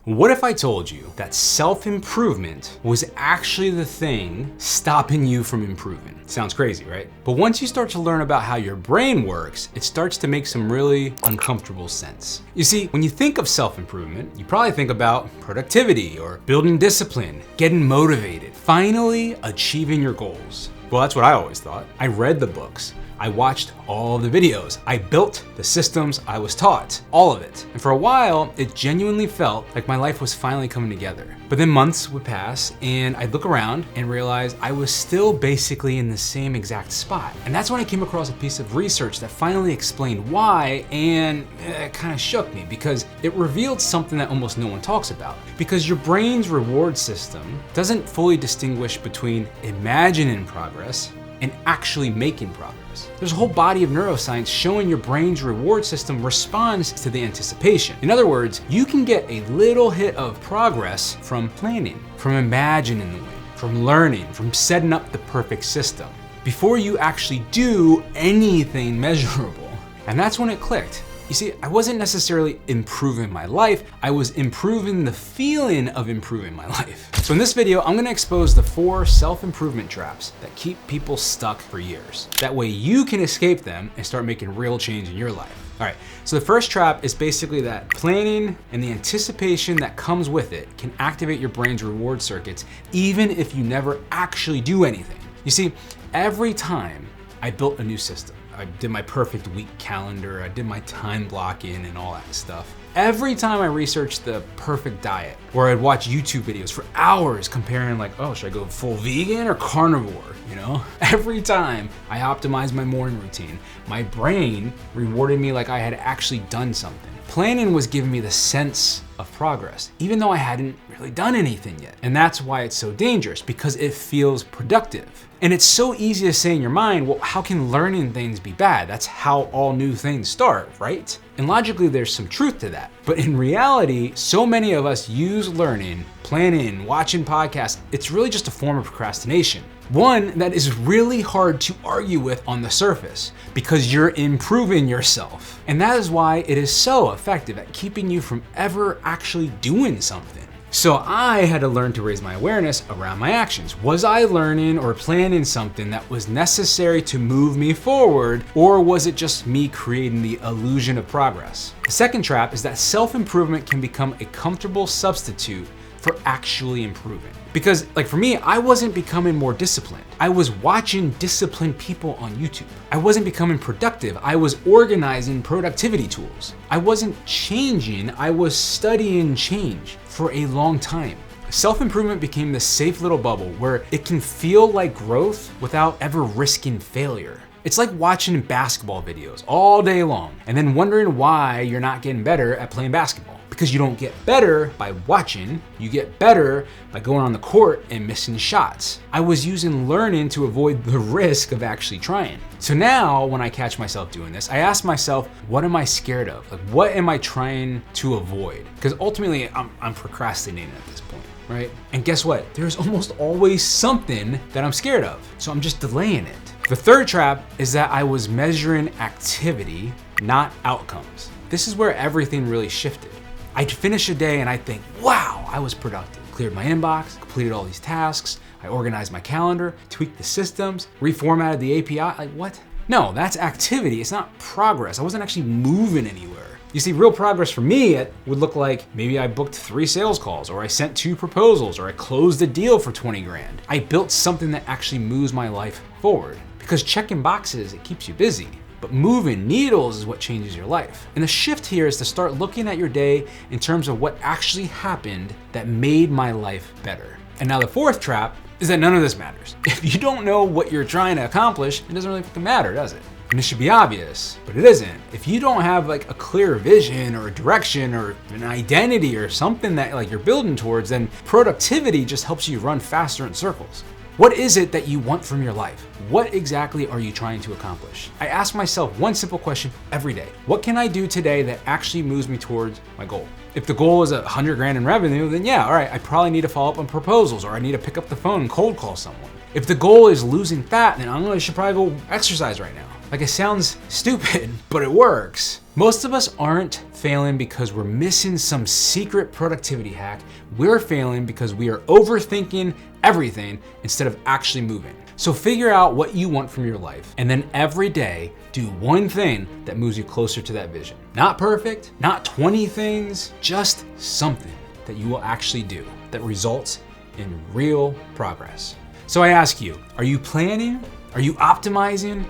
What if I told you that self-improvement was actually the thing stopping you from improving? Sounds crazy, right? But once you start to learn about how your brain works, it starts to make some really uncomfortable sense. You see, when you think of self-improvement, you probably think about productivity or building discipline, getting motivated, finally achieving your goals. Well, that's what I always thought. I read the books. I watched all the videos. I built the systems I was taught, all of it. And for a while, it genuinely felt like my life was finally coming together. But then months would pass and I'd look around and realize I was still basically in the same exact spot. And that's when I came across a piece of research that finally explained why, and it kind of shook me because it revealed something that almost no one talks about. Because your brain's reward system doesn't fully distinguish between imagining progress and actually making progress. There's a whole body of neuroscience showing your brain's reward system responds to the anticipation. In other words, you can get a little hit of progress from planning, from imagining the win, from learning, from setting up the perfect system, before you actually do anything measurable. And that's when it clicked. You see, I wasn't necessarily improving my life, I was improving the feeling of improving my life. So in this video, I'm gonna expose the 4 self-improvement traps that keep people stuck for years. That way you can escape them and start making real change in your life. All right, so the first trap is basically that planning and the anticipation that comes with it can activate your brain's reward circuits even if you never actually do anything. You see, every time I built a new system, I did my perfect week calendar, I did my time blocking and all that stuff. Every time I researched the perfect diet, or I'd watch YouTube videos for hours comparing like, oh, should I go full vegan or carnivore, you know? Every time I optimized my morning routine, my brain rewarded me like I had actually done something. Planning was giving me the sense of progress, even though I hadn't really done anything yet. And that's why it's so dangerous, because it feels productive. And it's so easy to say in your mind, well, how can learning things be bad? That's how all new things start, right? And logically, there's some truth to that. But in reality, so many of us use learning, planning, watching podcasts. It's really just a form of procrastination. One that is really hard to argue with on the surface because you're improving yourself. And that is why it is so effective at keeping you from ever actually doing something. So I had to learn to raise my awareness around my actions. Was I learning or planning something that was necessary to move me forward, or was it just me creating the illusion of progress? The second trap is that self-improvement can become a comfortable substitute for actually improving. Because like for me, I wasn't becoming more disciplined. I was watching disciplined people on YouTube. I wasn't becoming productive. I was organizing productivity tools. I wasn't changing, I was studying change for a long time. Self-improvement became this safe little bubble where it can feel like growth without ever risking failure. It's like watching basketball videos all day long and then wondering why you're not getting better at playing basketball. Because you don't get better by watching, you get better by going on the court and missing shots. I was using learning to avoid the risk of actually trying. So now when I catch myself doing this, I ask myself, what am I scared of? Like, what am I trying to avoid? Because ultimately I'm procrastinating at this point, right? And guess what? There's almost always something that I'm scared of. So I'm just delaying it. The third trap is that I was measuring activity, not outcomes. This is where everything really shifted. I'd finish a day and I'd think, wow, I was productive. Cleared my inbox, completed all these tasks, I organized my calendar, tweaked the systems, reformatted the API, like what? No, that's activity, it's not progress. I wasn't actually moving anywhere. You see, real progress for me, it would look like maybe I booked 3 sales calls, or I sent 2 proposals, or I closed a deal for 20 grand. I built something that actually moves my life forward. Because checking boxes, it keeps you busy. But moving needles is what changes your life. And the shift here is to start looking at your day in terms of what actually happened that made my life better. And now the fourth trap is that none of this matters. If you don't know what you're trying to accomplish, it doesn't really fucking matter, does it? And this should be obvious, but it isn't. If you don't have like a clear vision or a direction or an identity or something that like you're building towards, then productivity just helps you run faster in circles. What is it that you want from your life? What exactly are you trying to accomplish? I ask myself one simple question every day. What can I do today that actually moves me towards my goal? If the goal is 100 grand in revenue, then yeah, all right, I probably need to follow up on proposals, or I need to pick up the phone and cold call someone. If the goal is losing fat, then I should probably go exercise right now. Like, it sounds stupid, but it works. Most of us aren't failing because we're missing some secret productivity hack. We're failing because we are overthinking everything instead of actually moving. So figure out what you want from your life, and then every day do one thing that moves you closer to that vision. Not perfect, not 20 things, just something that you will actually do that results in real progress. So I ask you, are you planning? Are you optimizing?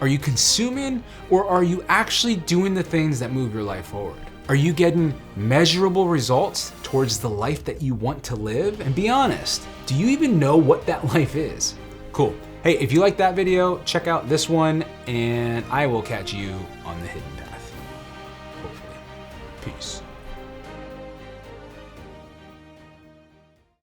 Are you consuming? Or are you actually doing the things that move your life forward? Are you getting measurable results towards the life that you want to live? And be honest, do you even know what that life is? Cool. Hey, if you like that video, check out this one, and I will catch you on the hidden path. Hopefully. Peace.